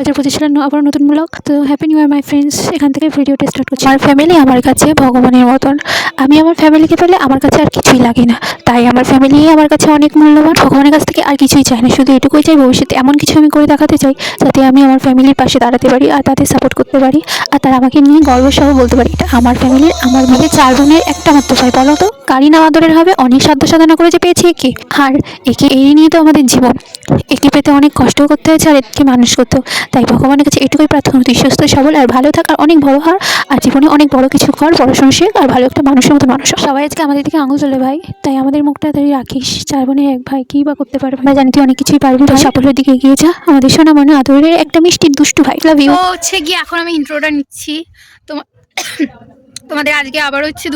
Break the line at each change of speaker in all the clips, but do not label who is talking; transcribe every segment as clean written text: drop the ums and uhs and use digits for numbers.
2025 সালের আবার নতুন ব্লগ। তো happy new year my friends. এখান থেকে ভিডিওটা স্টার্ট করছি। আমার ফ্যামিলি আমার কাছে ভগবানের মতন। আমি আমার ফ্যামিলিকে পেলে আমার কাছে আর কিছুই লাগে না। তাই আমার ফ্যামিলি আমার কাছে অনেক মূল্যবান। ভগবানের কাছ থেকে আর কিছুই চাই না, শুধু এটুকুই চাই ভবিষ্যতে এমন কিছু আমি করে দেখাতে চাই যাতে আমি আমার ফ্যামিলির পাশে দাঁড়াতে পারি আর তাদের সাপোর্ট করতে পারি আর তারা আমাকে নিয়ে গর্বসহ বলতে পারি এটা আমার ফ্যামিলির। আমার ভাবে 4 বোনের একটা মাত্র ভাই। বলো তো কারি না আদরের হবে? অনেক সাধ্য সাধনা করে যে পেয়েছি একে, আর একে এই নিয়ে তো আমাদের জীবন। একে পেতে অনেক কষ্ট করতে হয়েছে আর একে মানুষ করতে। তাই ভগবানের কাছে এটুকুই প্রার্থনা, তুই সুস্থ সবল আর ভালো থাক আর অনেক বড় হওয়ার আর জীবনে অনেক বড় কিছু কর, পড়াশোনা শেখ আর ভালো একটা মানুষের মতো মানুষ। সবাই আজকে আমাদের দিকে আঙুল তোলে ভাই, তাই আমাদের মুখটা তাই রাখিস। 4 বোনের এক ভাই, কী বা করতে পারবে? আমরা জানি তুই অনেক কিছুই পারবি, তাই সাফল্যের দিকে এগিয়ে যা। আমাদের সোনা মনে আদরের একটা মিষ্টি দুষ্টু ভাই। Love you.
হচ্ছে গিয়ে এখন আমি ইন্ট্রোটা নিচ্ছি তোমাদের। আজকে আবার হচ্ছে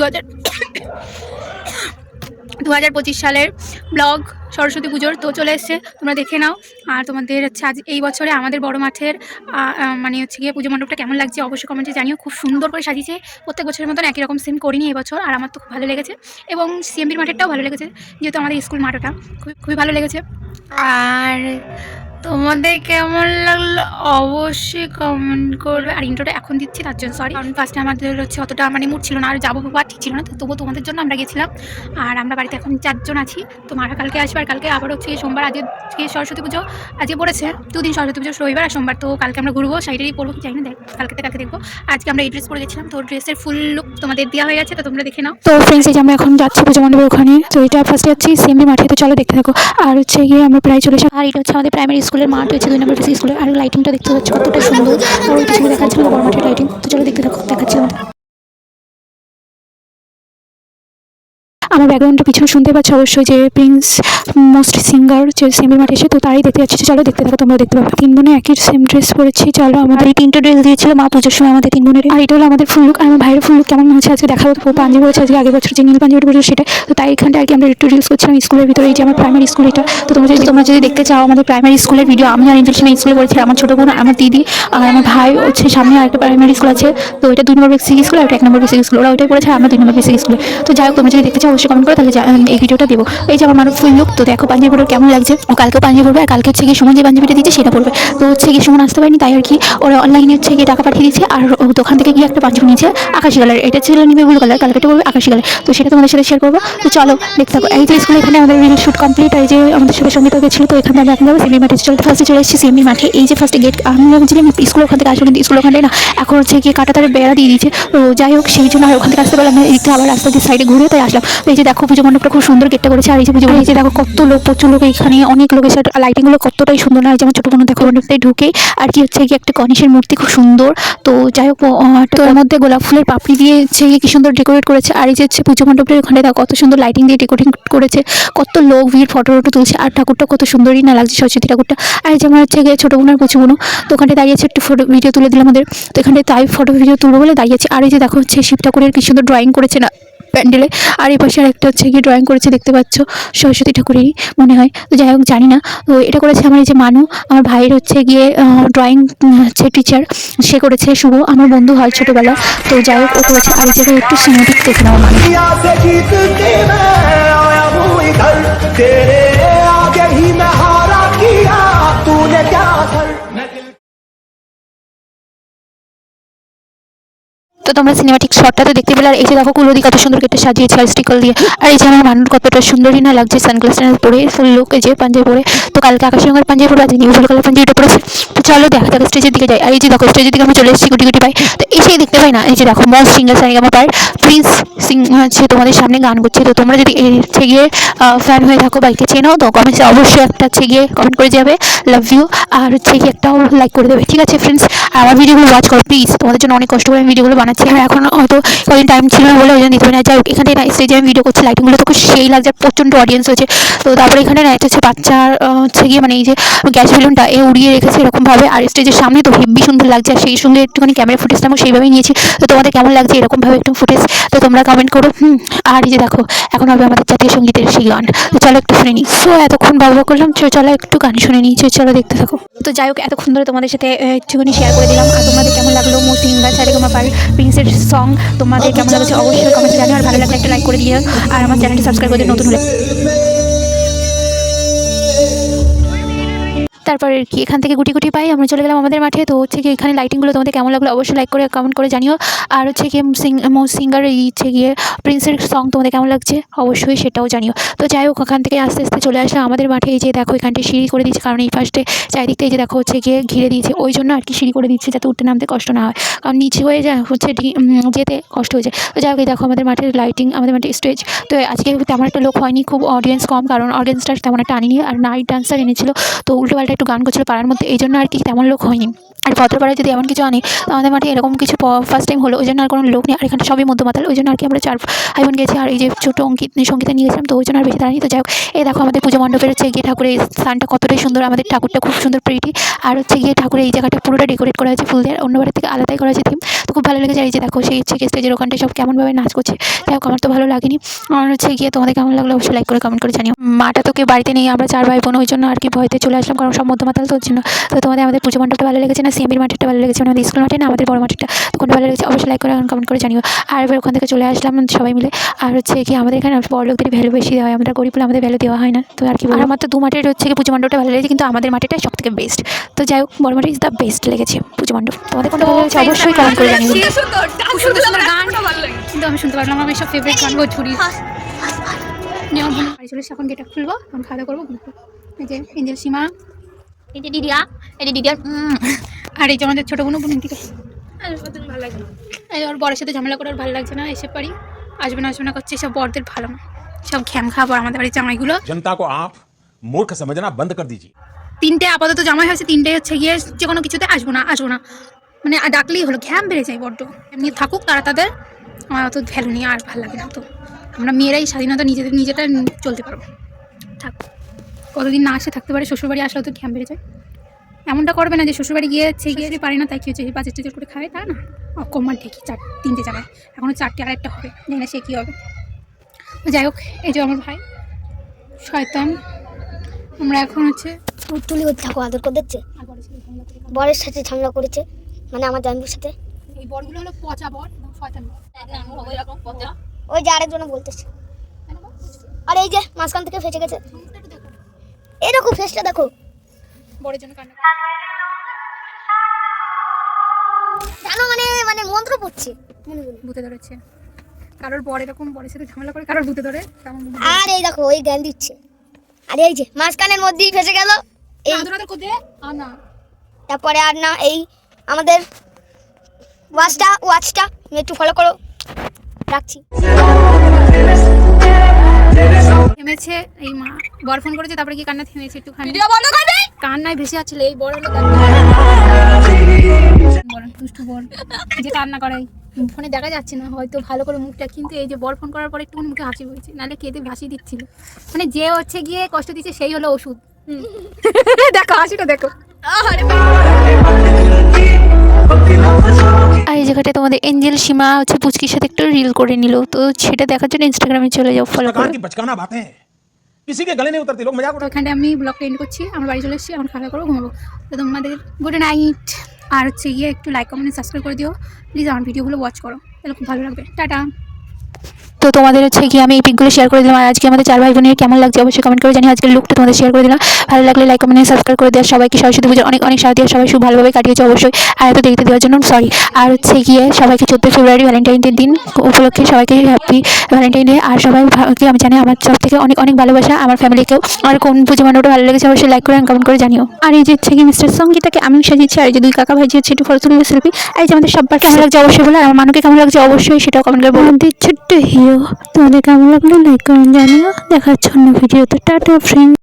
2025 সালের ব্লগ সরস্বতী পুজোর তো চলে এসছে, তোমরা দেখে নাও। আর তোমাদের হচ্ছে আজ এই বছরে আমাদের বড় মাঠের মানে হচ্ছে গিয়ে পুজো মণ্ডপটা কেমন লাগছে অবশ্যই কমেন্টে জানিও। খুব সুন্দর করে সাজিয়েছে, প্রত্যেক বছরের মতন একই রকম সেম করিনি এবছর, আর আমার তো খুব ভালো লেগেছে। এবং সিএমবির মাঠেরটাও ভালো লেগেছে, যেহেতু আমাদের স্কুল মাঠ ওটা খুবই ভালো লেগেছে। আর তোমাদের কেমন লাগলো অবশ্যই কমেন্ট করবে। আর ইন্ট্রোটা এখন দিচ্ছি তার জন্য সরি, কারণ ফার্স্টে আমাদের হচ্ছে অতটা মানে মুড ছিল না আর যাবো বাবা ঠিক ছিল না, তো তবুও তোমাদের জন্য আমরা গেছিলাম। আর আমরা বাড়িতে এখন 4 জন আছি, তো মারা কালকে আসবে। আর কালকে আবার হচ্ছে সোমবার, আজকে সরস্বতী পুজো আজকে পড়েছে 2 দিন, সরস্বতী পুজো রবিবার আর সোমবার। তো কালকে আমরা ঘুরবো, শাড়িটাই পরবো কি চাই না, কালকে দেখবো। আজকে আমরা এই ড্রেস পরে গেছিলাম, তো ড্রেসের ফুল লুক তোমাদের দেওয়া হয়ে গেছে, তো তোমরা দেখে নাও।
তো ফ্রেন্ডস এই যে আমরা এখন যাচ্ছি পুজো মণ্ডপের ওখানে। তো এটা ফার্স্টে যাচ্ছি সিএমবি মাঠে, তো চলো দেখতে থাকো। আর হচ্ছে গিয়ে আমরা প্রায় চলে এসে, আর এটা হচ্ছে আমাদের প্রাইমারি স্কুলের মাঠ, হচ্ছে 2 নম্বর বেসিক স্কুলের। আর লাইটিংটা দেখতে পাচ্ছ কতটা সুন্দর, আর ওই পিছনে দেখাচ্ছিল বড় মাঠের লাইটিং। তো চলো দেখতে থাকো, দেখাচ্ছি আমাদের। আমার ব্যাকগ্রাউন্ডের পিছনে শুনতে পাচ্ছ অবশ্যই যে প্রিন্স মোস্ট সিঙ্গার যে সিএমবি মাঠে এসে, তো তারাই দেখতে যাচ্ছে। চলো দেখতে থাকো, তোমরা দেখতে পাবে। 3 বোনে একই সেম ড্রেস পরেছি। চলো আমাদের এই 3টে ড্রেস দিয়েছিল মা পুজোর সময় আমাদের 3 বোনের। আর এটা হলো আমাদের ফুল লুক। আর আমার ভাইয়ের ফুল লুক কেমন হচ্ছে আজকে দেখাবো। তো পাঞ্জাবি পরেছে আজকে, আগের বছর যে নীল পাঞ্জাবি পরেছে সেটা। তো তাই এখানটা আর কি আমরা একটু রিলস করছিলাম স্কুলের ভিতরে। এই যে আমার প্রাইমারি স্কুল এটা। তো তোমরা যদি দেখতে চাও আমাদের প্রাইমারি স্কুলের ভিডিও, আমি আর ইন্টারন্যাশনাল স্কুলে পড়েছি। আমার ছোটো বোন, আমার দিদি আর আমার ভাই হচ্ছে সামনে আরেকটা প্রাইমারি স্কুল আছে। তো এটা 2 নম্বর বেসিক স্কুল আর 1 নম্বর বেসিক স্কুল। ওরা ওইটাই পড়েছে, আমরা 2 নম্বর বেসিক স্কুলে। তো যাই হোক, তোমরা যদি দেখতে চাও অবশ্যই কমেন্ট করো, তাহলে এই ভিডিওটা দেবো। এই যে আমার মানুষ ফুল লুক। তো দেখো পাঞ্জাবি পরে কেমন লাগছে। ও কালকেও পাঞ্জাবি পরবে, আর কালকে হচ্ছে গিয়ে সুমন যে পাঞ্জাবিটা দিচ্ছে সেটা পরবে। তো হচ্ছে গিয়ে সুমন আসতে পারেনি, তাই আর কি ওরা অনলাইনে হচ্ছে গিয়ে টাকা পাঠিয়ে দিচ্ছে। আর দোকান থেকে গিয়ে একটা পাঞ্জাবি নিয়েছে আকাশি কালার, এটা ছিল নিবে ব্লু কালার, কালকেটা পরবে আকাশি কালার। তো সেটা তোমাদের সাথে শেয়ার করবো। তো চলো দেখতে থাকো। এই যে স্কুলে এখানে আমাদের রিল শুট কমপ্লিট। আর এই যে আমাদের সাথে সঙ্গীতা গেছিল। তো এখানে আমরা এখন যাবো সিএমবি মাঠে। ফার্স্টে চলে এসেছি সিএমবি মাঠে। এই যে ফার্স্টে গেট, আমি ভাবছিলাম স্কুল ওখান থেকে আসবো, কিন্তু স্কুল ওখানে না, এখন হচ্ছে গিয়ে কাটা তারে বেড়া দিয়ে দিয়েছে। তো যাই হোক, সেই জন্য আর ওখান থেকে আসতে পারলাম না। এদিকে আবার রাস্তা দিয়ে সাইডে ঘুরে তাই আসলাম। তো এই যে দেখো পুজো মণ্ডপটা খুব সুন্দর গেটটা করেছে। আর এই যে পুজো, এই যে দেখো কত লোক, প্রচুর লোক এখানে, অনেক লোক এসে। লাইটিংগুলো কতটাই সুন্দর না, যেমন ছোটো বোন দেখো মণ্ডপটাই ঢুকেই আর কি হচ্ছে গিয়ে একটা গণেশের মূর্তি খুব সুন্দর। তো যাই হোক, তো এর মধ্যে গোলাপ ফুলের পাপড়ি দিয়ে হচ্ছে কি সুন্দর ডেকোরেট করেছে। আর এই যে হচ্ছে পুজো মণ্ডপের ওখানে দেখো কত সুন্দর লাইটিং দিয়ে ডেকোরেটিং করেছে। কত লোক ভিড়, ফটো তুলছে। আর ঠাকুরটা কত সুন্দরই না লাগছে, সরস্বতী ঠাকুরটা। আর এই যে আমার হচ্ছে গিয়ে ছোটো বোন আর পুচু বোনও তো ওখানে দাঁড়িয়েছে, একটু ফটো ভিডিও তুলে দিলাম আমাদের। তো এখানে তাই ফটো ভিডিও তুলবো বলে দাঁড়িয়েছে। আর এই যে দেখো হচ্ছে শিব ঠাকুরের কি সুন্দর ড্রয়িং করেছে না প্যান্ডেলে। আর এই পাশে আরেকটা হচ্ছে গিয়ে ড্রয়িং করেছে, দেখতে পাচ্ছ সরস্বতী ঠাকুরেরই মনে হয়। তো যাই হোক জানি না। তো এটা করেছে আমার এই যে মানু, আমার ভাইয়ের হচ্ছে গিয়ে ড্রয়িং হচ্ছে টিচার, সে করেছে। শুভ আমার বন্ধু হয় ছোটোবেলা। তো যাই হোক ও করেছে। আর এই জায়গায় একটু সিনেমেটিক দেখে নেওয়া মানুষ। তো তোমরা সিনেমাটিক শটটা তো দেখতে পেলে। আর এই যে দেখো কুলদি কত সুন্দর কেটে সাজিয়েছে আর স্টিকার দিয়ে। আর এই যে আমার মানুষ কতটা সুন্দরই না লাগছে, সানগ্লাস পরে ফুল লুক, এই যে পাঞ্জাবি পরে। তো কালকে আকাশি রঙের পাঞ্জাবি পরে, আজ নিউ ব্লু কালার পাঞ্জাবিটা পরেছে। তো চলো দেখা যাক স্টেজের দিকে যাই। আর এই যে দেখো স্টেজের দিকে আমি চলে এসেছি গুটি গুটি পাই। তো এসেই দেখতে পাই না, এই যে দেখো মস্ট সিঙ্গার সারেগামা পার প্রিন্স সিং হচ্ছে তোমাদের সামনে গান করছে। তো তোমরা যদি হচ্ছে গিয়ে ফ্যান হয়ে থাকো বা একে চেনো, তো কমেন্টসে অবশ্যই একটা হচ্ছে গিয়ে কমেন্ট করে যাবে লাভ ইউ। আর হচ্ছে গিয়ে একটাও লাইক করে দেবে, ঠিক আছে ফ্রেন্ডস। আর আমার ভিডিওগুলো ওয়াচ করো প্লিজ, তোমাদের জন্য অনেক কষ্ট করে আমি ভিডিওগুলো বানাচ্ছি। আর এখন হয়তো কদিন টাইম ছিল না বলে ওই জন্য দিতে পারি না। যাই হোক, এখানে না স্টেজে আমি ভিডিও করছি, লাইটিংগুলো তো খুব সেই লাগছে, প্রচণ্ড অডিয়েন্স হয়েছে। তো তারপরে এখানে না হচ্ছে বাচ্চার হচ্ছে গিয়ে মানে এই যে গ্যাস বেলুনটা উড়িয়ে রেখেছে এরকমভাবে। আর স্টেজের সামনে তো হেব্বি সুন্দর লাগছে। আর সেই সঙ্গে একটুখানি ক্যামেরা ফুটেজটা আমি সেইভাবেই নিয়েছি। তো তোমাদের কেমন লাগছে এরকমভাবে একটু ফুটেজ, তো তোমরা কমেন্ট করো। আর এই যে দেখো এখন হবে আমাদের জাতীয় সঙ্গীতের সেই গান, তো চলো একটু শুনে নিই। সো এতক্ষণ বাবা করলাম, চলো একটু গান শুনে নিই, চলো দেখতে থাকো। তো যাই হোক, এতক্ষণ ধরে তোমাদের সাথে একটুখানি শেয়ার করে দিলাম। আর তোমাদের কেমন লাগলো মো সিঙ্গার সারেগামা পার প্রিন্সের সং, তোমাদের কেমন লাগছে অবশ্যই কমেন্টে জানিও। আর ভালো লাগলে একটা লাইক করে দিও, আর আমার চ্যানেলটি সাবস্ক্রাইব করে নতুন হলে। তারপর কি এখান থেকে গুটি গুটি পাই আমরা চলে গেলাম আমাদের মাঠে। তো হচ্ছে কি এখানে লাইটিংগুলো তোমাদের কেমন লাগলো অবশ্যই লাইক করে কমেন্ট করে জানিও। আর হচ্ছে গিয়ে সিঙ্গার এই হচ্ছে গিয়ে প্রিন্সের সং তোমাদের কেমন লাগছে অবশ্যই সেটাও জানিও। তো যাই হোক ওখান থেকে আস্তে আস্তে চলে আসলাম আমাদের মাঠে। এই যে দেখো এখানটি সিঁড়ি করে দিয়েছে, কারণ এই ফার্স্টে চারিদিকটা এই যে দেখো হচ্ছে গিয়ে ঘিরে দিয়েছে, ওই জন্য আর কি সিঁড়ি করে দিচ্ছে যাতে উঠতে নামতে কষ্ট না হয়, কারণ নিচে হয়ে যায় হচ্ছে যেতে কষ্ট হয়ে যায়। তো যাই হোক এই দেখো আমাদের মাঠের লাইটিং, আমাদের মাঠের স্টেজ। তো আজকে তেমন একটা লোক হয়নি, খুব অডিয়েন্স কম, কারণ অডিয়েন্সটা তেমন একটা আনিনি। আর নাইট ডান্সার এনেছিল, তো উল্টোপাল্টা একটু গান করছিল পাড়ার মধ্যে, এই জন্য আর কি তেমন লোক হয়নি। আর ভদ্রপাড়ায় যদি এমন কিছু আনি তো আমাদের মাঠে এরকম কিছু ফার্স্ট টাইম হলো, ওই জন্য আর কোনো লোক নেই। আর এখানটা সবই মধ্যমাতাল, ওই জন্য আর কি আমরা 4 ভাই বোন গেছি। আর এই যে ছোটো সঙ্গীতা নিয়েছিলাম, তো ওই জন্য আর বেশি দাঁড়ানি। তো যাই হোক এই দেখো আমাদের পুজো মণ্ডপের হচ্ছে গিয়ে ঠাকুরের স্থানটা কতটাই সুন্দর, আমাদের ঠাকুরটা খুব সুন্দর প্রিটি। আর হচ্ছে গিয়ে ঠাকুরের এই জায়গাটা পুরোটা ডেকোরেট করা হয়েছে ফুল দিয়ে, অন্য বাড়ির থেকে আলাদাই করা হয়েছে থিম। তো খুব ভালো লেগেছে। এই যে দেখো সেই হচ্ছে গিয়ে স্টেজের ওখানটায় সব কেমনভাবে নাচ করছে। যাই হোক আমার তো ভালো লাগেনি। আর হচ্ছে গিয়ে তোমাদের কেমন লাগলো অবশ্যই লাইক করে কমেন্ট করে জানিও। মাটা তো কেউ বাড়িতে নেই, আমরা 4 ভাই বোন, ওই জন্য আর কি ভয়তে চলে আসলাম, কারণ সব মধ্যমাতাল তো ওর জন্য। তো তোমাদের আমাদের পুজো মণ্ডপটা ভালো লেগেছে না সিএমবির মাঠটা ভালো লেগেছে, মানে আমাদের স্কুল মাঠে না আমাদের বড় মাঠটা, তো কোনটা ভালো লেগেছে অবশ্যই লাইক করে কমেন্ট করে জানিও। আর এবার ওখান থেকে চলে আসলাম সবাই মিলে। আর হচ্ছে কি আমাদের এখানে বড় লোকদের ভ্যালু বেশি দেওয়া হয়, আমরা গরিব বলে আমাদের ভ্যালু দেওয়া হয় না। তো আর কি আর আমার তো 2 মাঠের হচ্ছে কি পুজো মণ্ডপটা ভালো লেগেছে, কিন্তু আমাদের মাঠেটাই সব থেকে বেস্ট। তো যাই হোক বড় মাঠে ইজ দ্য বেস্ট লেগেছে পুজো মণ্ডপ। তোমাদের কোনটা ভালো লেগেছে অবশ্যই কমেন্ট করে জানিও।
খুব সুন্দর সুন্দর গান কিন্তু আমি শুনতে পারলাম, আমার সব ফেভারিট গান ভোজপুরি। বাড়ি চলে এসে এখন গেটটা খুলবো, এখন খাওয়া দাওয়া করবো। এই যে এঞ্জেল সীমা, এই যে দিদিয়া, এই যে দিদিয়া, আর এই যে আমাদের ছোটো বোনও বোনের দিকে ভালো লাগছে না। এই ওর বড়ের সাথে ঝামেলা করে ওর ভালো লাগছে না, এসে পারি আসবে না করছে, সব বড়দের ভালো না, সব খ্যাম খাবো। আমাদের বাড়ির জামাইগুলো
जनता को आप मूर्ख समझना बंद कर दीजिए।
3টে আপাতত জামাই হয়েছে, 3টে হচ্ছে গিয়ে যে কোনো কিছুতে আসবো না মানে ডাকলেই হলো, ঘ্যাম বেড়ে যায় বড্ড। এমনি থাকুক তারা তাদের, আমার অত ভ্যালু নিয়ে আর ভালো লাগে না। তো আমরা মেয়েরাই স্বাধীনতা নিজেটা চলতে পারবো, থাক কতদিন না আসে থাকতে পারে। শ্বশুরবাড়ি আসলেও তো ঘ্যাম বেড়ে যায়। এমনটা করবে না যে শ্বশুরবাড়ি গিয়েছে গিয়ে পারি না তাই কি হচ্ছে 5 টেজার করে খায়, তা না। অকম্মান ঠিকই 3টে জায়গায়, এখনও 4টে আর একটা হবে, জানি না সে কী হবে। যাই হোক এই যে আমার ভাই শয়তান, আমরা এখন হচ্ছে
তুলি করতে থাকো, আদর করে দিচ্ছে। বরের সাথে ঝামেলা করেছে, মানে আমার জানবুর সাথে।
এই বরগুলো হলো পচা বর, শয়তান বর।
ওই যে আরেকজন বলতেছে, আর এই যে মাঝখান থেকে ফেসে গেছে, এই দেখো ফেসটা দেখো।
বরের জন্য কান্না
জানো মানে মন্ত্র পড়ছে,
ভূতে ধরেছে। কারোর বর এরকম বরের সাথে ঝামেলা করে, কারোর ভূতে ধরে, তেমন
আর এই দেখো ওই জ্ঞান দিচ্ছে। আর এই যে মাঝখানের মধ্যেই ফেসে গেল এই।
না
তারপরে আর না, এই আমাদের ওয়াচটা একটু ফলো করো, রাখছি।
থেমেছে এই মা, বর ফোন করেছে, তারপরে কি কান্না থেমেছে একটুখানি, কান্নায় ভেসে যাচ্ছিল। এই বড় হলো দুষ্টু বর যে কান্না করে, ফোনে দেখা যাচ্ছে না হয়তো ভালো করে মুখটা, কিন্তু এই যে বর ফোন করার পরে একটু মুখে হাসি হয়েছে, নাহলে কেঁদে ভাসিয়ে দিচ্ছিল। মানে যে হচ্ছে গিয়ে কষ্ট দিচ্ছে সেই হলো ওষুধ। দেখো হাসিটা দেখো।
আর এই জায়গাটা তোমাদের এঞ্জেল সীমা হচ্ছে পুচকির সাথে একটু রিল করে নিল, তো সেটা দেখার জন্য ইনস্টাগ্রামে চলে যাও, ফলো করো।
की बचकाना बातें किसी के गले नहीं उतरती, लोग मजाक
তো এখানে আমি ব্লগটা এন্ড করছি, আমার বাড়ি চলে এসেছি, এখন খাওয়া করবো, ঘুমাবো। তো তোমাদের গুড নাইট। আর হচ্ছে গিয়ে একটু লাইক কমেন্ট সাবস্ক্রাইব করে দিও প্লিজ, আমার ভিডিওগুলো ওয়াচ করো, তাহলে খুব ভালো লাগবে। টাটা।
তো তোমাদের হচ্ছে কি আমি এই পিকগুলো শেয়ার করে দিলাম। আর আজকে আমাদের 4 ভাই বোনের কেমন লাগছে অবশ্যই কমেন্ট করে জানিয়ে আজকের লুকটা তোমাদের শেয়ার করে দিলাম। ভালো লাগলে লাইক কমেন্ট সাবস্ক্রাইব করে দেওয়া। সবাইকে সরস্বতী পুজোর অনেক অনেক সাথে দেওয়া, সবাই খুব ভালোভাবে কাটিয়েছে অবশ্যই। আর এত দেখতে দেওয়ার জন্য সরি। আর হচ্ছে গিয়ে সবাইকে 14 ফেব্রুয়ারি ভ্যালেন্টাইন ডে দিন উপলক্ষে সবাইকে হ্যাপি ভ্যালেন্টাইন ডে। আর সবাইকে আমি জানি আমার সব থেকে অনেক অনেক ভালোবাসা, আমার ফ্যামিলিকেও। আর কোন পুজো মণ্ডপটা ভালো লেগেছে অবশ্যই লাইক করে কমেন্ট করে জানিও। আর এই যে হচ্ছে কি মিস্টার সঙ্গীতাকে আমি সাজিয়েছি, আর এই যে 2 কাকা ভাই হচ্ছে একটু ফটো তুলে সেলফি। আর এই যে আমাদের সবার কেমন লাগছে অবশ্যই বলো, আর আমার মানুকে কেমন লাগছে অবশ্যই সেটাও কমেন্ট করে বলো। আমাদের ছোট্ট হিরো তোমাদের কেমন লাগলো লাইক করে জানিও। দেখা হচ্ছে অন্য ভিডিওতে। Tata friend.